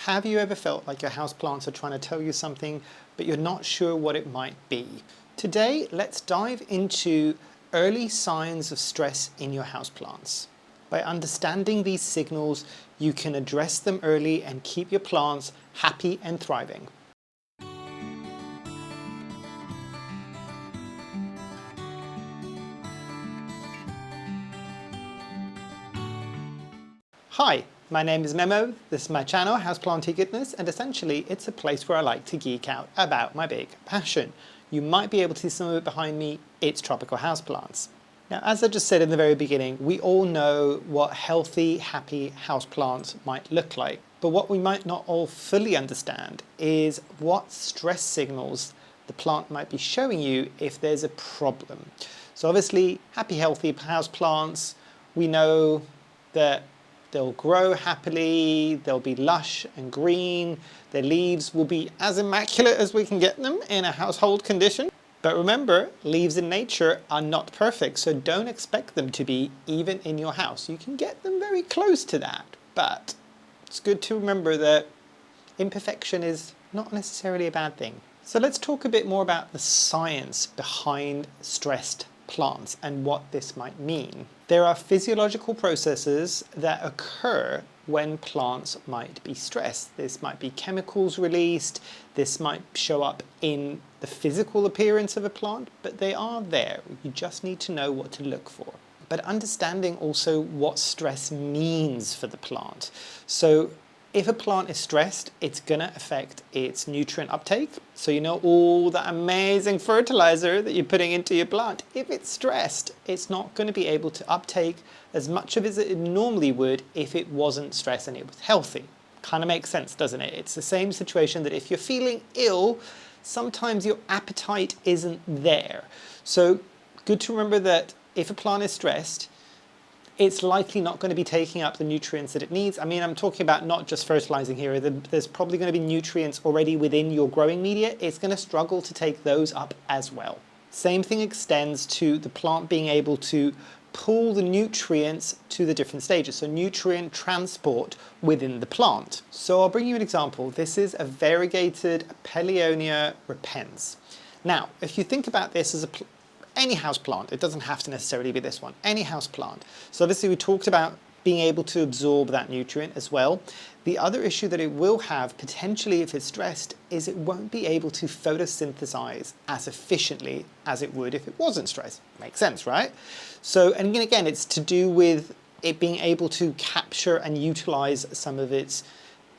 Have you ever felt like your houseplants are trying to tell you something, but you're not sure what it might be? Today, let's dive into early signs of stress in your houseplants. By understanding these signals, you can address them early and keep your plants happy and thriving. Hi, my name is Memo, this is my channel, Houseplantygoodness, and essentially it's a place where I like to geek out about my big passion. You might be able to see some of it behind me, it's tropical houseplants. Now, as I just said in the very beginning, we all know what healthy, happy houseplants might look like, but what we might not all fully understand is what stress signals the plant might be showing you if there's a problem. So obviously, happy, healthy houseplants, we know that they'll grow happily, they'll be lush and green, their leaves will be as immaculate as we can get them in a household condition. But remember, leaves in nature are not perfect, so don't expect them to be even in your house. You can get them very close to that, but it's good to remember that imperfection is not necessarily a bad thing. So let's talk a bit more about the science behind stressed plants and what this might mean. There are physiological processes that occur when plants might be stressed. This might be chemicals released, this might show up in the physical appearance of a plant, but they are there. You just need to know what to look for. But understanding also what stress means for the plant. So if a plant is stressed, it's going to affect its nutrient uptake. So you know all that amazing fertilizer that you're putting into your plant. If it's stressed, it's not going to be able to uptake as much of it as it normally would if it wasn't stressed and it was healthy. Kind of makes sense, doesn't it? It's the same situation that if you're feeling ill, sometimes your appetite isn't there. So good to remember that if a plant is stressed, it's likely not going to be taking up the nutrients that it needs. I mean, I'm talking about not just fertilizing here. There's probably going to be nutrients already within your growing media. It's going to struggle to take those up as well. Same thing extends to the plant being able to pull the nutrients to the different stages. So nutrient transport within the plant. So I'll bring you an example. This is a variegated Paleonia repens. Now, if you think about this as any house plant, it doesn't have to necessarily be this one, any house plant. So obviously we talked about being able to absorb that nutrient as well. The other issue that it will have potentially if it's stressed is it won't be able to photosynthesize as efficiently as it would if it wasn't stressed. Makes sense, right? So, and again, it's to do with it being able to capture and utilize some of its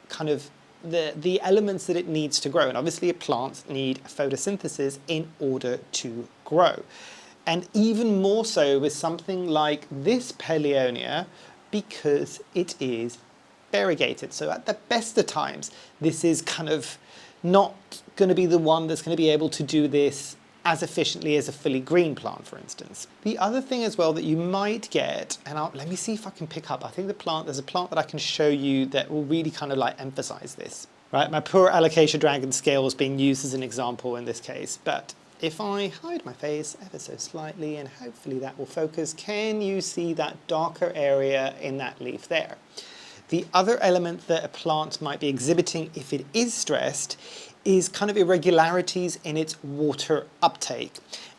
kind of the elements that it needs to grow. And obviously plants need photosynthesis in order to grow. And even more so with something like this Paleonia because it is variegated. So at the best of times, this is kind of not going to be the one that's going to be able to do this as efficiently as a fully green plant, for instance. The other thing as well that you might get, and let me see if I can pick up, I think there's a plant that I can show you that will really kind of like emphasize this, right? My poor alocasia dragon scale is being used as an example in this case, but if I hide my face ever so slightly and hopefully that will focus, can you see that darker area in that leaf there? The other element that a plant might be exhibiting if it is stressed is kind of irregularities in its water uptake.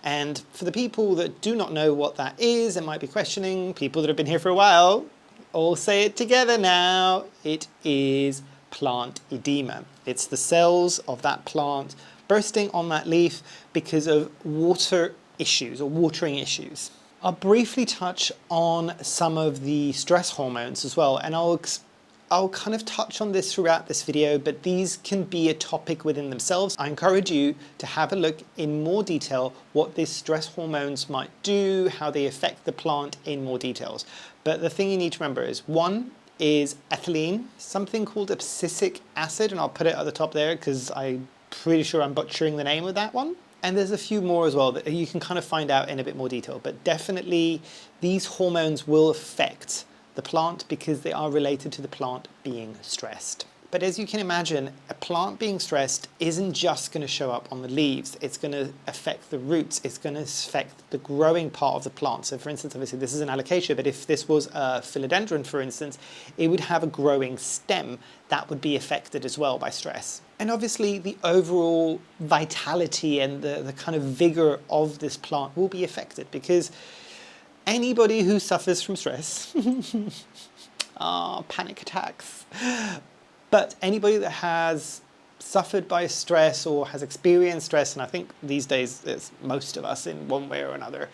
And for the people that do not know what that is and might be questioning, people that have been here for a while, all say it together now, it is plant edema. It's the cells of that plant bursting on that leaf because of water issues or watering issues. I'll briefly touch on some of the stress hormones as well, and I'll kind of touch on this throughout this video, but these can be a topic within themselves. I encourage you to have a look in more detail what these stress hormones might do, how they affect the plant in more details. But the thing you need to remember is one is ethylene, something called abscisic acid, and I'll put it at the top there because I'm pretty sure I'm butchering the name of that one. And there's a few more as well that you can kind of find out in a bit more detail, but definitely these hormones will affect the plant because they are related to the plant being stressed. But as you can imagine, a plant being stressed isn't just going to show up on the leaves. It's going to affect the roots. It's going to affect the growing part of the plant. So for instance, obviously this is an alocasia, but if this was a philodendron, for instance, it would have a growing stem that would be affected as well by stress. And obviously the overall vitality and the kind of vigor of this plant will be affected, because anybody who suffers from stress, panic attacks, but anybody that has suffered by stress or has experienced stress, and I think these days it's most of us in one way or another,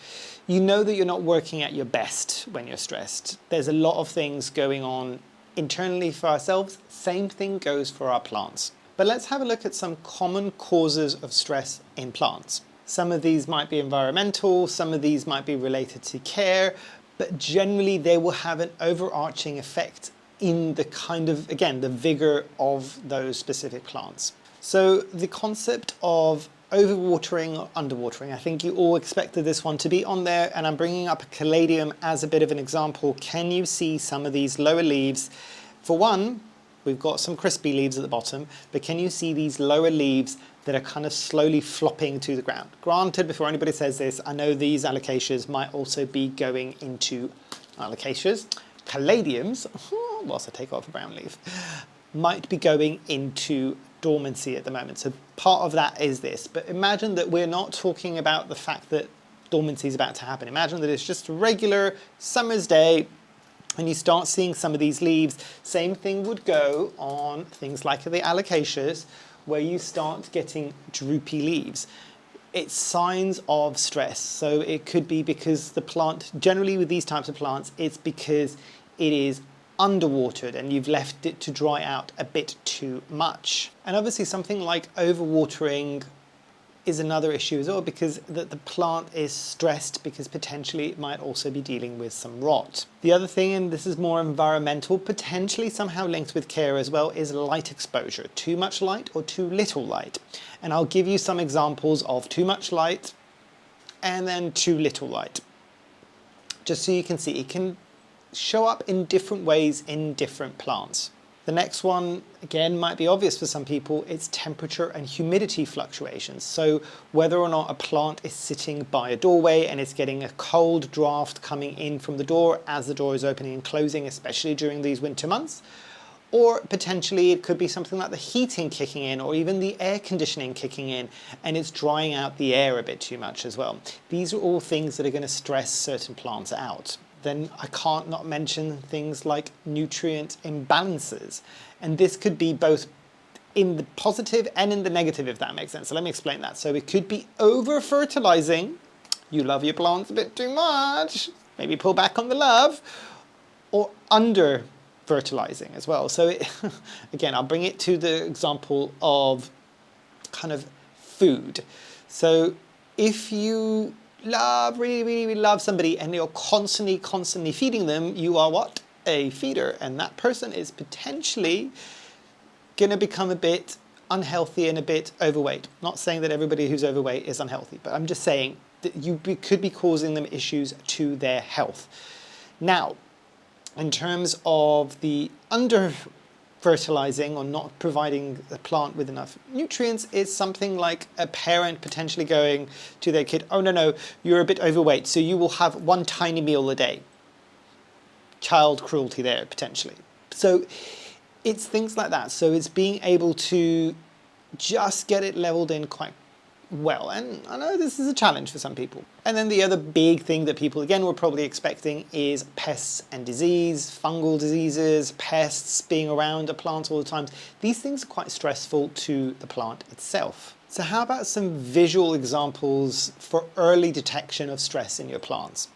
you know that you're not working at your best when you're stressed. There's a lot of things going on internally for ourselves. Same thing goes for our plants. But let's have a look at some common causes of stress in plants. Some of these might be environmental, some of these might be related to care, but generally they will have an overarching effect in the kind of, again, the vigor of those specific plants. So the concept of overwatering or underwatering, I think you all expected this one to be on there, and I'm bringing up a caladium as a bit of an example. Can you see some of these lower leaves? For one, we've got some crispy leaves at the bottom, but can you see these lower leaves that are kind of slowly flopping to the ground? Granted, before anybody says this, I know these alocasias might also be going into alocasias. Caladiums, whilst I take off a brown leaf, might be going into dormancy at the moment. So part of that is this, but imagine that we're not talking about the fact that dormancy is about to happen. Imagine that it's just a regular summer's day and you start seeing some of these leaves. Same thing would go on things like the alocasias, where you start getting droopy leaves. It's signs of stress. So it could be because the plant, generally with these types of plants, it's because it is underwatered and you've left it to dry out a bit too much. And obviously something like overwatering is another issue as well, because the plant is stressed because potentially it might also be dealing with some rot. The other thing, and this is more environmental, potentially somehow linked with care as well, is light exposure. Too much light or too little light. And I'll give you some examples of too much light and then too little light. Just so you can see, it can show up in different ways in different plants. The next one, again, might be obvious for some people. It's temperature and humidity fluctuations. So whether or not a plant is sitting by a doorway and it's getting a cold draft coming in from the door as the door is opening and closing, especially during these winter months, or potentially it could be something like the heating kicking in or even the air conditioning kicking in and it's drying out the air a bit too much as well. These are all things that are going to stress certain plants out. Then I can't not mention things like nutrient imbalances. And this could be both in the positive and in the negative, if that makes sense. So let me explain that. So it could be over-fertilizing. You love your plants a bit too much. Maybe pull back on the love. Or under-fertilizing as well. So again, I'll bring it to the example of kind of food. So if you really love somebody and you're constantly feeding them, you are what? A feeder. And that person is potentially going to become a bit unhealthy and a bit overweight. Not saying that everybody who's overweight is unhealthy, but I'm just saying that you could be causing them issues to their health. Now, in terms of the under-fertilizing or not providing the plant with enough nutrients, is something like a parent potentially going to their kid, oh no, you're a bit overweight, so you will have one tiny meal a day. Child cruelty there, potentially. So it's things like that. So it's being able to just get it leveled in quite well. And I know this is a challenge for some people. And then the other big thing that people, again, were probably expecting is pests and disease, fungal diseases, pests being around a plant all the time. These things are quite stressful to the plant itself. So how about some visual examples for early detection of stress in your plants?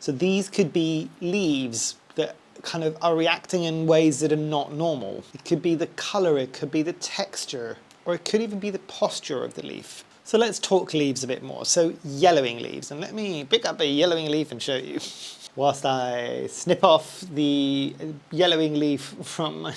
So these could be leaves that kind of are reacting in ways that are not normal. It could be the color, it could be the texture, or it could even be the posture of the leaf. So let's talk leaves a bit more. So yellowing leaves, and let me pick up a yellowing leaf and show you. Whilst I snip off the yellowing leaf from my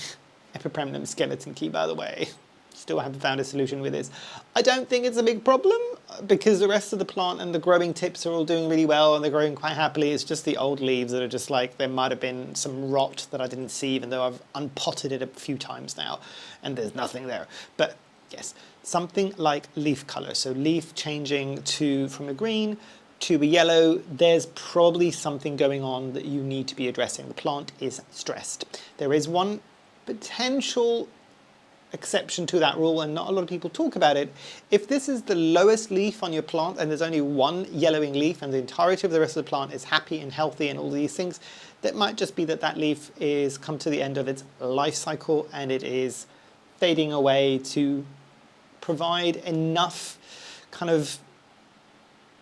Epipremnum skeleton key, by the way. Still haven't found a solution with this. I don't think it's a big problem. because the rest of the plant and the growing tips are all doing really well and they're growing quite happily. It's just the old leaves that are just like, there might have been some rot that I didn't see, even though I've unpotted it a few times now and there's nothing there. But yes, something like leaf color. So leaf changing from a green to a yellow, there's probably something going on that you need to be addressing. The plant is stressed. There is one potential exception to that rule, and not a lot of people talk about it. If this is the lowest leaf on your plant and there's only one yellowing leaf and the entirety of the rest of the plant is happy and healthy and all these things, that might just be that that leaf is come to the end of its life cycle and it is fading away to provide enough kind of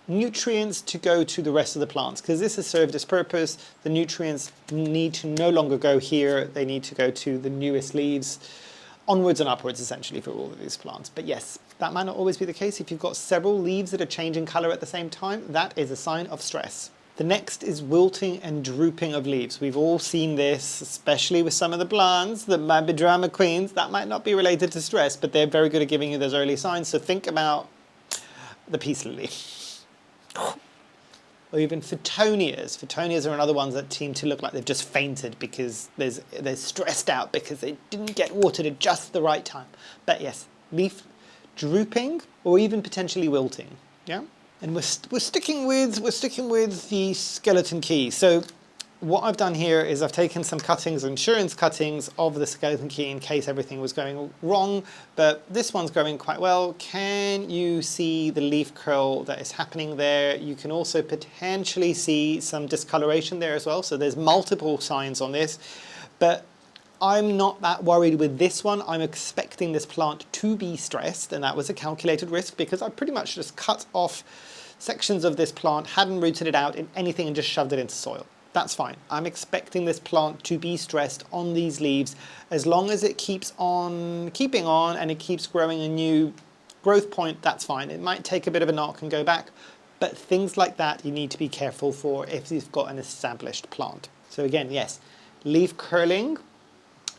nutrients to go to the rest of the plants, because this has served its purpose. The nutrients need to no longer go here, they need to go to the newest leaves, onwards and upwards essentially for all of these plants. But yes, that might not always be the case. If you've got several leaves that are changing color at the same time, that is a sign of stress. The next is wilting and drooping of leaves. We've all seen this, especially with some of the plants that might be drama queens. That might not be related to stress, but they're very good at giving you those early signs. So think about the peace lily. Or even photonias. Photonias are another ones that seem to look like they've just fainted because they're stressed out because they didn't get watered at just the right time. But yes, leaf drooping or even potentially wilting. Yeah, and we're sticking with the skeleton key. So what I've done here is I've taken some cuttings, insurance cuttings of the skeleton key in case everything was going wrong, but this one's going quite well. Can you see the leaf curl that is happening there? You can also potentially see some discoloration there as well. So there's multiple signs on this, but I'm not that worried with this one. I'm expecting this plant to be stressed, and that was a calculated risk because I pretty much just cut off sections of this plant, hadn't rooted it out in anything and just shoved it into soil. That's fine. I'm expecting this plant to be stressed on these leaves as long as it keeps on keeping on and it keeps growing a new growth point. That's fine. It might take a bit of a knock and go back, but things like that you need to be careful for if you've got an established plant. So again, yes, leaf curling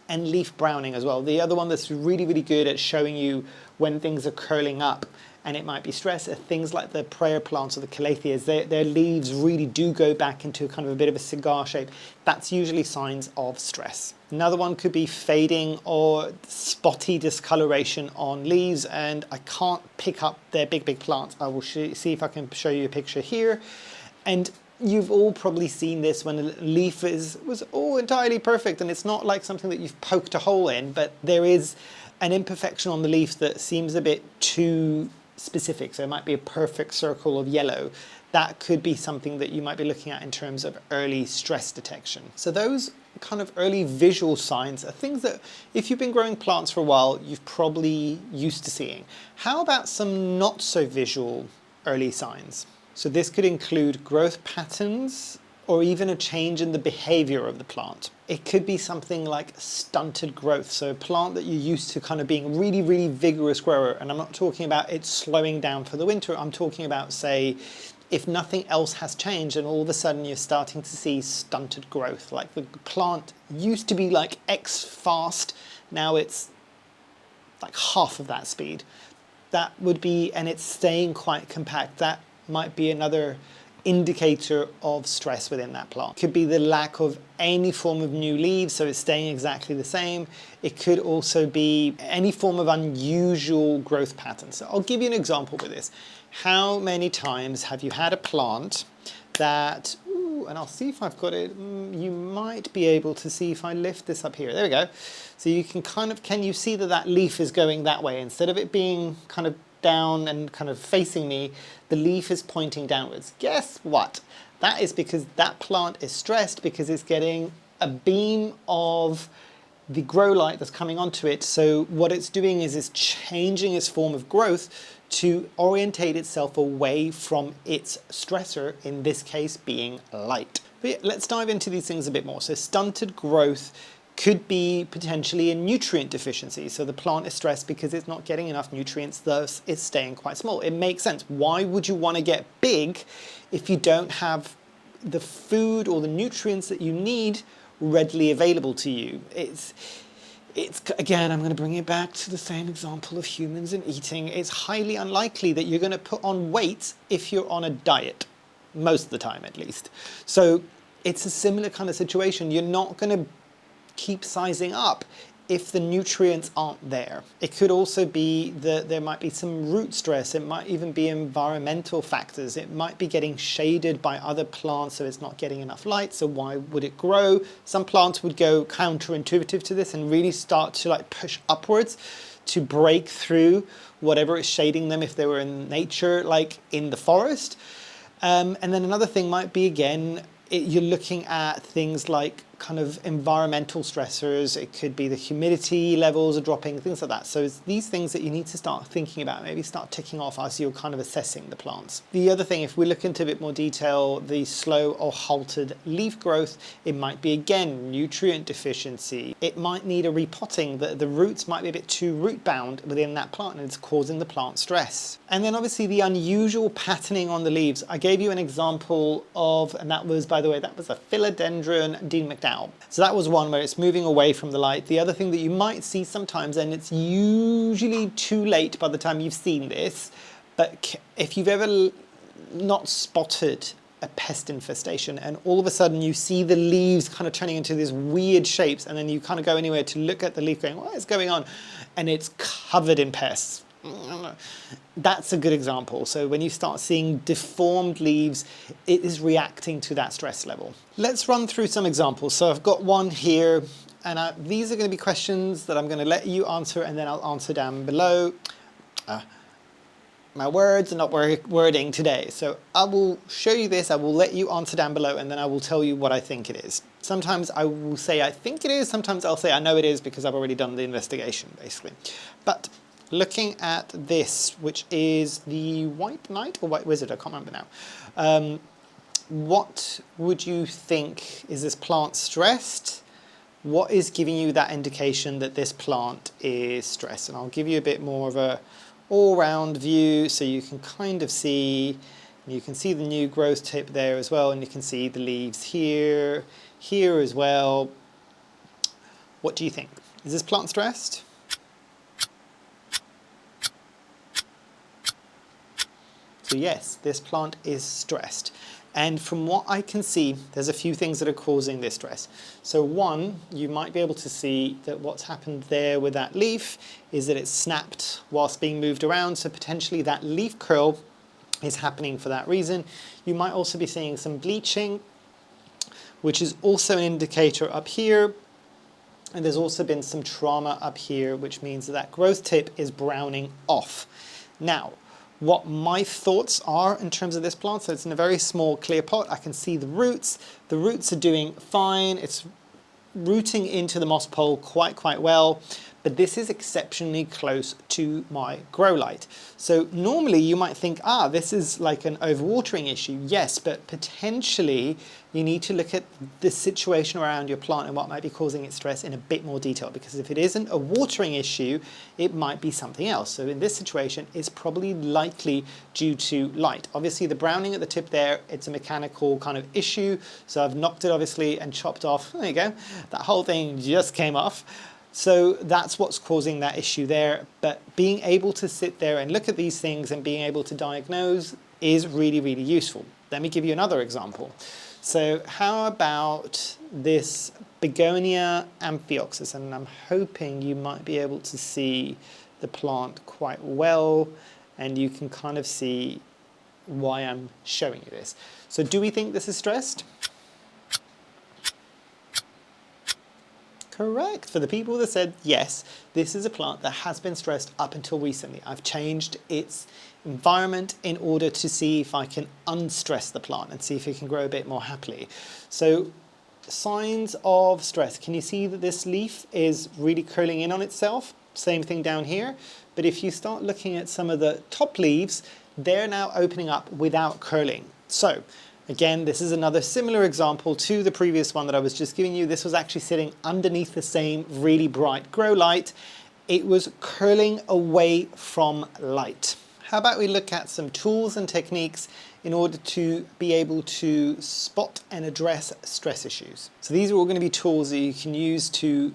and leaf browning as well. The other one that's really, really good at showing you when things are curling up and it might be stress are things like the prayer plants or the calatheas. Their leaves really do go back into kind of a bit of a cigar shape. That's usually signs of stress. Another one could be fading or spotty discoloration on leaves, and I can't pick up their big plants. I will see if I can show you a picture here. And you've all probably seen this when a leaf was all entirely perfect and it's not like something that you've poked a hole in, but there is an imperfection on the leaf that seems a bit too specific. So it might be a perfect circle of yellow. That could be something that you might be looking at in terms of early stress detection. So those kind of early visual signs are things that if you've been growing plants for a while, you've probably used to seeing. How about some not so visual early signs? So this could include growth patterns or even a change in the behavior of the plant. It could be something like stunted growth. So a plant that you're used to kind of being really, really vigorous grower. And I'm not talking about it slowing down for the winter. I'm talking about, say, if nothing else has changed and all of a sudden you're starting to see stunted growth. Like the plant used to be like X fast, now it's like half of that speed. That would be, and it's staying quite compact. That might be another indicator of stress within that plant. Could be the lack of any form of new leaves, so it's staying exactly the same. It could also be any form of unusual growth pattern. So I'll give you an example with this. How many times have you had a plant that, and I'll see if I've got it, you might be able to see if I lift this up here. There we go. So you can can you see that that leaf is going that way? Instead of it being kind of down and kind of facing me, the leaf is pointing downwards. Guess what? That is because that plant is stressed because it's getting a beam of the grow light that's coming onto it. So what it's doing is it's changing its form of growth to orientate itself away from its stressor, in this case being light. But yeah, let's dive into these things a bit more. So stunted growth could be potentially a nutrient deficiency. So the plant is stressed because it's not getting enough nutrients, thus it's staying quite small. It makes sense. Why would you want to get big if you don't have the food or the nutrients that you need readily available to you? Again, I'm going to bring it back to the same example of humans and eating. It's highly unlikely that you're going to put on weight if you're on a diet, most of the time at least. So it's a similar kind of situation. You're not going to keep sizing up if the nutrients aren't there. It could also be that there might be some root stress. It might even be environmental factors. It might be getting shaded by other plants, so it's not getting enough light. So why would it grow? Some plants would go counterintuitive to this and really start to like push upwards to break through whatever is shading them if they were in nature, like in the forest. And then another thing might be, again, you're looking at things like kind of environmental stressors. It could be the humidity levels are dropping, things like that. So it's these things that you need to start thinking about, maybe start ticking off as you're kind of assessing the plants. The other thing, if we look into a bit more detail, the slow or halted leaf growth, it might be, again, nutrient deficiency. It might need a repotting. The roots might be a bit too root bound within that plant and it's causing the plant stress. And then obviously the unusual patterning on the leaves. I gave you an example of, and that was, by the way, that was a philodendron Dean McDowell. So that was one where it's moving away from the light. The other thing that you might see sometimes, and it's usually too late by the time you've seen this, but if you've ever not spotted a pest infestation and all of a sudden you see the leaves kind of turning into these weird shapes, and then you kind of go anywhere to look at the leaf going, what is going on? And it's covered in pests. That's a good example. So when you start seeing deformed leaves, it is reacting to that stress level. Let's run through some examples. So I've got one here, and these are going to be questions that I'm going to let you answer, and then I'll answer down below. My words are not wording today. So I will show you this, I will let you answer down below, and then I will tell you what I think it is. Sometimes I will say I think it is, sometimes I'll say I know it is because I've already done the investigation, basically. But looking at this, which is the White Knight or White Wizard, I can't remember now. What would you think? Is this plant stressed? What is giving you that indication that this plant is stressed? And I'll give you a bit more of a all-round view so you can kind of see, you can see the new growth tip there as well, and you can see the leaves here as well. What do you think? Is this plant stressed? So yes, this plant is stressed. And from what I can see, there's a few things that are causing this stress. So one, you might be able to see that what's happened there with that leaf is that it's snapped whilst being moved around. So potentially that leaf curl is happening for that reason. You might also be seeing some bleaching, which is also an indicator up here. And there's also been some trauma up here, which means that that growth tip is browning off. Now, what my thoughts are in terms of this plant, so it's in a very small clear pot. I can see the roots. The roots are doing fine. It's rooting into the moss pole quite well, but this is exceptionally close to my grow light. So normally you might think, this is like an overwatering issue. Yes, but potentially you need to look at the situation around your plant and what might be causing its stress in a bit more detail, because if it isn't a watering issue, it might be something else. So in this situation, it's probably likely due to light. Obviously the browning at the tip there, it's a mechanical kind of issue. So I've knocked it obviously and chopped off. There you go. That whole thing just came off. So that's what's causing that issue there. But being able to sit there and look at these things and being able to diagnose is really, really useful. Let me give you another example. So how about this Begonia amphioxus? And I'm hoping you might be able to see the plant quite well, and you can kind of see why I'm showing you this. So do we think this is stressed? Correct. For the people that said yes, this is a plant that has been stressed up until recently. I've changed its environment in order to see if I can unstress the plant and see if it can grow a bit more happily. So signs of stress. Can you see that this leaf is really curling in on itself? Same thing down here. But if you start looking at some of the top leaves, they're now opening up without curling. So again, this is another similar example to the previous one that I was just giving you. This was actually sitting underneath the same really bright grow light. It was curling away from light. How about we look at some tools and techniques in order to be able to spot and address stress issues. So these are all going to be tools that you can use to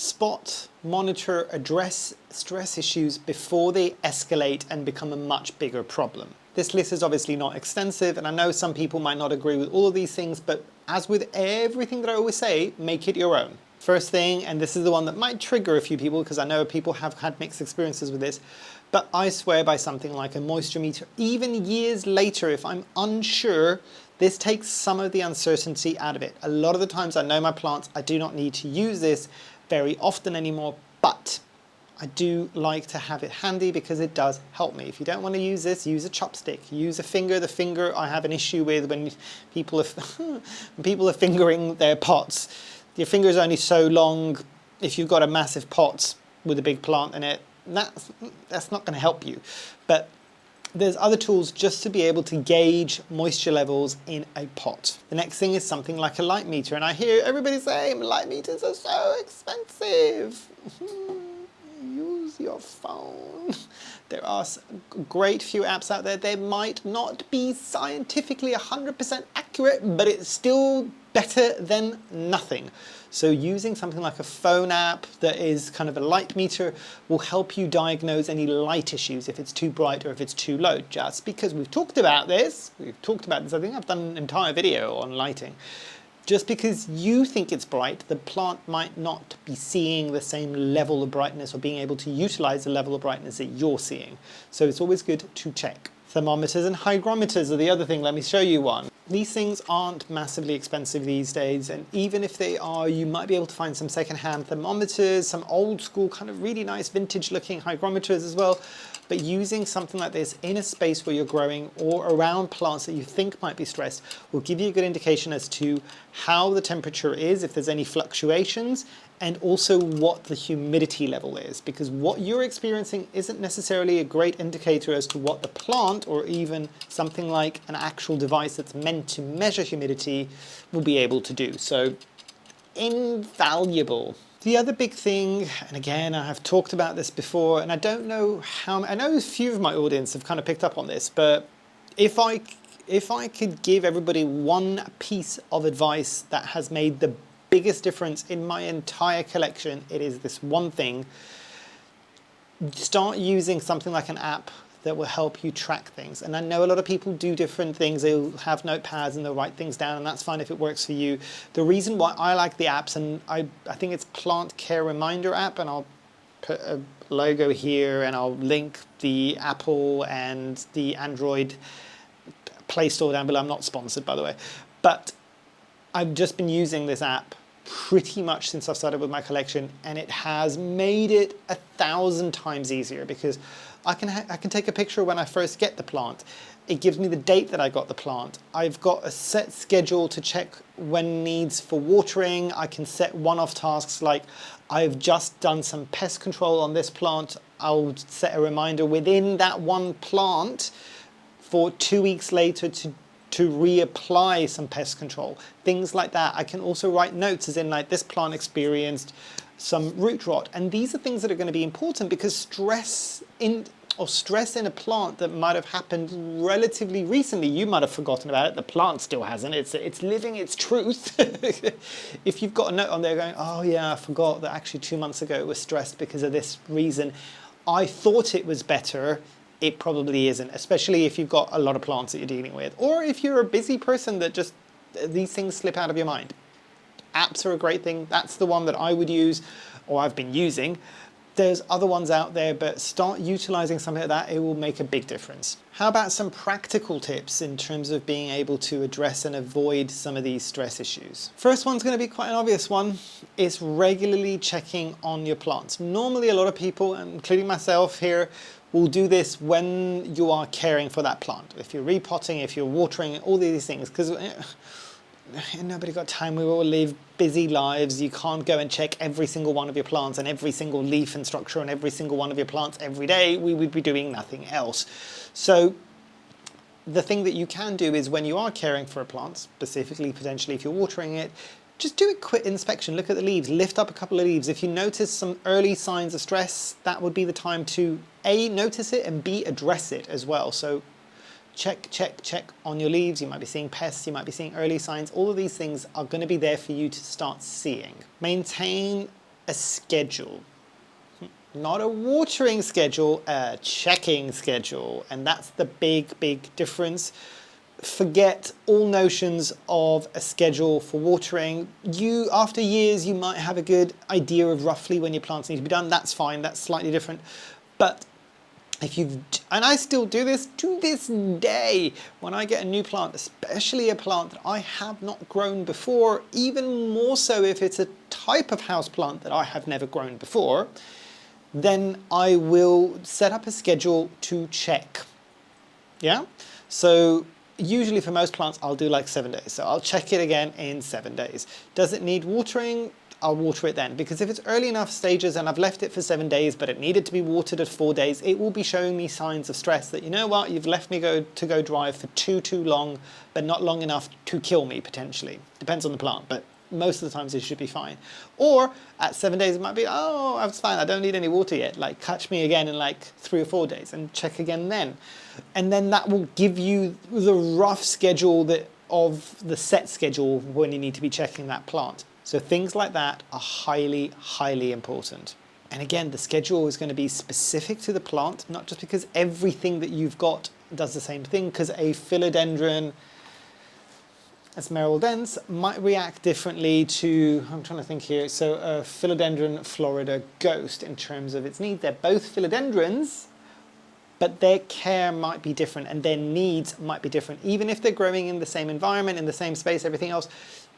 spot, monitor, address stress issues before they escalate and become a much bigger problem. This list is obviously not extensive, and I know some people might not agree with all of these things, but as with everything that I always say, make it your own. First thing, and this is the one that might trigger a few people because I know people have had mixed experiences with this, but I swear by something like a moisture meter. Even years later, if I'm unsure, this takes some of the uncertainty out of it. A lot of the times I know my plants, I do not need to use this very often anymore, but I do like to have it handy because it does help me. If you don't want to use this, use a chopstick, use a finger. The finger I have an issue with when people are, when people are fingering their pots. Your finger is only so long. If you've got a massive pot with a big plant in it, that's not going to help you. But there's other tools just to be able to gauge moisture levels in a pot. The next thing is something like a light meter, and I hear everybody saying light meters are so expensive. Use your phone. There are great few apps out there. They might not be scientifically 100% accurate, but it's still better than nothing. So using something like a phone app that is kind of a light meter will help you diagnose any light issues, if it's too bright or if it's too low. Just because we've talked about this, I think I've done an entire video on lighting. Just because you think it's bright, the plant might not be seeing the same level of brightness or being able to utilize the level of brightness that you're seeing. So it's always good to check. Thermometers and hygrometers are the other thing. Let me show you one. These things aren't massively expensive these days, and even if they are, you might be able to find some secondhand thermometers, some old school kind of really nice vintage looking hygrometers as well. But using something like this in a space where you're growing or around plants that you think might be stressed will give you a good indication as to how the temperature is, if there's any fluctuations, and also what the humidity level is, because what you're experiencing isn't necessarily a great indicator as to what the plant or even something like an actual device that's meant to measure humidity will be able to do. So invaluable. The other big thing, and again, I have talked about this before, and I don't know how, I know a few of my audience have kind of picked up on this, but if I could give everybody one piece of advice that has made the biggest difference in my entire collection, it is this one thing. Start using something like an app that will help you track things. And I know a lot of people do different things. They'll have notepads and they'll write things down, and that's fine if it works for you. The reason why I like the apps, and I think it's Plant Care Reminder app, and I'll put a logo here and I'll link the Apple and the Android Play Store down below. I'm not sponsored, by the way. But I've just been using this app pretty much since I've started with my collection, and it has made it 1,000 times easier because I can take a picture when I first get the plant. It gives me the date that I got the plant. I've got a set schedule to check when needs for watering. I can set one-off tasks like I've just done some pest control on this plant. I'll set a reminder within that one plant for 2 weeks later to reapply some pest control, things like that. I can also write notes as in like this plant experienced some root rot, and these are things that are going to be important because stress in a plant that might have happened relatively recently, you might have forgotten about it, the plant still hasn't, it's living its truth. If you've got a note on there going, oh yeah, I forgot that actually 2 months ago it was stressed because of this reason, I thought it was better, it probably isn't, especially if you've got a lot of plants that you're dealing with, or if you're a busy person that just, these things slip out of your mind. Apps are a great thing. That's the one that I would use, or I've been using. There's other ones out there, but start utilizing something like that. It will make a big difference. How about some practical tips in terms of being able to address and avoid some of these stress issues? First one's going to be quite an obvious one. It's regularly checking on your plants. Normally, a lot of people, including myself here, will do this when you are caring for that plant. If you're repotting, if you're watering, all these things, because nobody got time. We all live busy lives. You can't go and check every single one of your plants and every single leaf and structure on every single one of your plants every day. We would be doing nothing else. So the thing that you can do is when you are caring for a plant, specifically potentially if you're watering it, just do a quick inspection, look at the leaves, lift up a couple of leaves. If you notice some early signs of stress, that would be the time to A, notice it, and B, address it as well. So check on your leaves. You might be seeing pests, you might be seeing early signs. All of these things are going to be there for you to start seeing. Maintain a schedule. Not a watering schedule, a checking schedule. And that's the big, big difference. Forget all notions of a schedule for watering. After years, you might have a good idea of roughly when your plants need to be done. That's fine, that's slightly different. But and I still do this to this day, when I get a new plant, especially a plant that I have not grown before, even more so if it's a type of house plant that I have never grown before, then I will set up a schedule to check. Yeah? So usually for most plants, I'll do like 7 days. So I'll check it again in 7 days. Does it need watering? I'll water it then. Because if it's early enough stages and I've left it for 7 days, but it needed to be watered at 4 days, it will be showing me signs of stress that, you know what, you've left me to go dry for too long, but not long enough to kill me potentially. Depends on the plant, but most of the times it should be fine. Or at 7 days, it might be, oh, that's fine, I don't need any water yet. Like, catch me again in like 3 or 4 days and check again then. And then that will give you the rough schedule of the set schedule when you need to be checking that plant. So things like that are highly, highly important. And again, the schedule is going to be specific to the plant, not just because everything that you've got does the same thing, because a philodendron esmeraldense might react differently to, I'm trying to think here, so a philodendron Florida ghost in terms of its need. They're both philodendrons, but their care might be different and their needs might be different. Even if they're growing in the same environment, in the same space, everything else,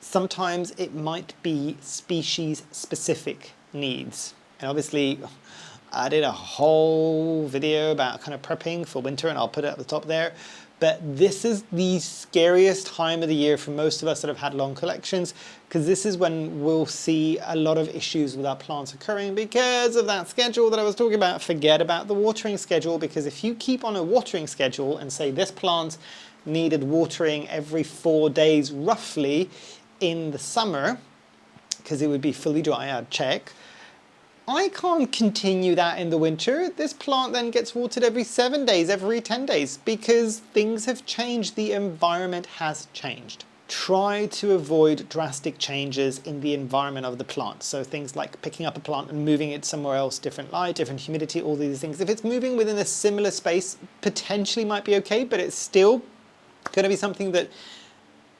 sometimes it might be species-specific needs. And obviously, I did a whole video about kind of prepping for winter, and I'll put it at the top there. But this is the scariest time of the year for most of us that have had long collections, because this is when we'll see a lot of issues with our plants occurring because of that schedule that I was talking about. Forget about the watering schedule, because if you keep on a watering schedule and say this plant needed watering every 4 days roughly in the summer, because it would be fully dry, I'd check. I can't continue that in the winter. This plant then gets watered every 7 days, every 10 days, because things have changed, the environment has changed. Try to avoid drastic changes in the environment of the plant. So things like picking up a plant and moving it somewhere else, different light, different humidity, all these things. If it's moving within a similar space, potentially might be okay, but it's still going to be something that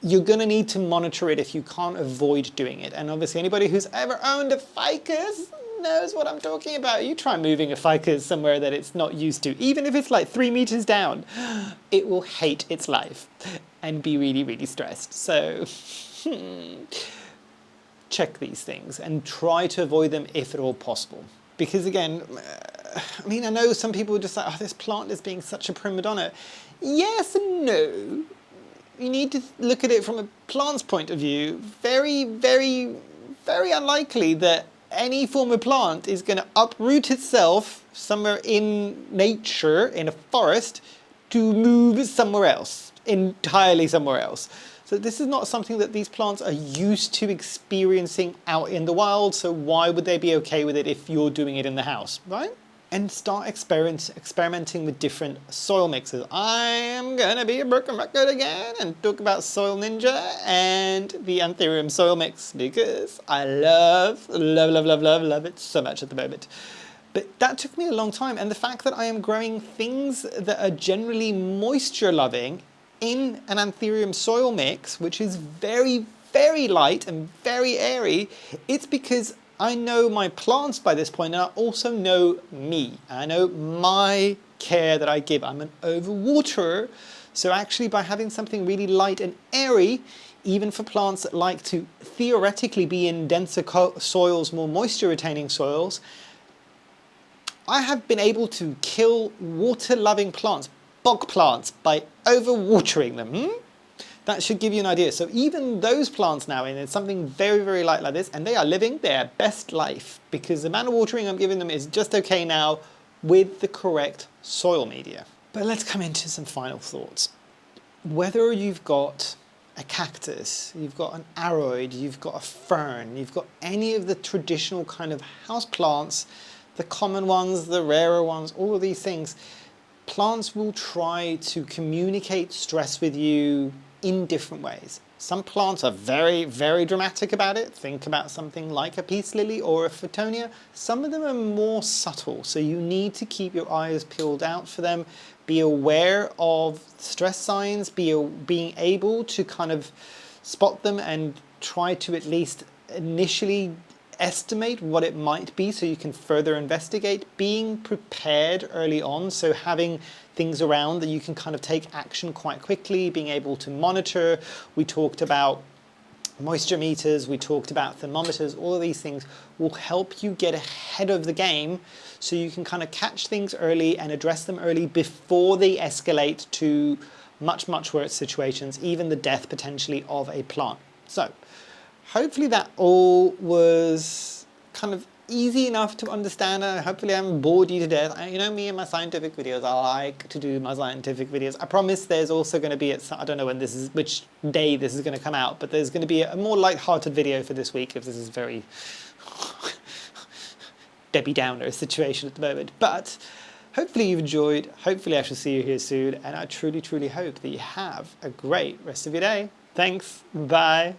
you're going to need to monitor it if you can't avoid doing it. And obviously anybody who's ever owned a ficus knows what I'm talking about. You try moving a ficus somewhere that it's not used to, even if it's like 3 meters down, it will hate its life and be really, really stressed. So check these things and try to avoid them if at all possible. Because again, I mean, I know some people are just like, oh, this plant is being such a prima donna. Yes and no. You need to look at it from a plant's point of view. Very, very, very unlikely that any form of plant is going to uproot itself somewhere in nature, in a forest, to move somewhere else, entirely somewhere else. So this is not something that these plants are used to experiencing out in the wild, so why would they be okay with it if you're doing it in the house, right? And start experimenting with different soil mixes. I am going to be a broken record again and talk about Soil Ninja and the Anthurium soil mix, because I love it so much at the moment. But that took me a long time, and the fact that I am growing things that are generally moisture loving in an Anthurium soil mix, which is very, very light and very airy, it's because I know my plants by this point, and I also know me. I know my care that I give. I'm an overwaterer, so actually by having something really light and airy, even for plants that like to theoretically be in denser soils, more moisture-retaining soils, I have been able to kill water-loving plants, bog plants, by overwatering them. That should give you an idea. So even those plants now, and it's something very, very light like this, and they are living their best life because the amount of watering I'm giving them is just okay now with the correct soil media. But let's come into some final thoughts. Whether you've got a cactus, you've got an aroid, you've got a fern, you've got any of the traditional kind of house plants, the common ones, the rarer ones, all of these things, plants will try to communicate stress with you in different ways. Some plants are very, very dramatic about it. Think about something like a peace lily or a photonia. Some of them are more subtle, so you need to keep your eyes peeled out for them. Be aware of stress signs, being able to kind of spot them and try to at least initially estimate what it might be so you can further investigate. Being prepared early on, so having things around that you can kind of take action quite quickly, being able to monitor. We talked about moisture meters, we talked about thermometers. All of these things will help you get ahead of the game so you can kind of catch things early and address them early before they escalate to much, much worse situations, even the death potentially of a plant. So hopefully that all was kind of easy enough to understand, and hopefully I haven't bored you to death. You know me and my scientific videos, I like to do my scientific videos. I promise there's also going to be, I don't know when this is, which day this is going to come out, but there's going to be a more light-hearted video for this week if this is very Debbie Downer situation at the moment. But hopefully you've enjoyed, hopefully I shall see you here soon, and I truly, truly hope that you have a great rest of your day. Thanks, bye.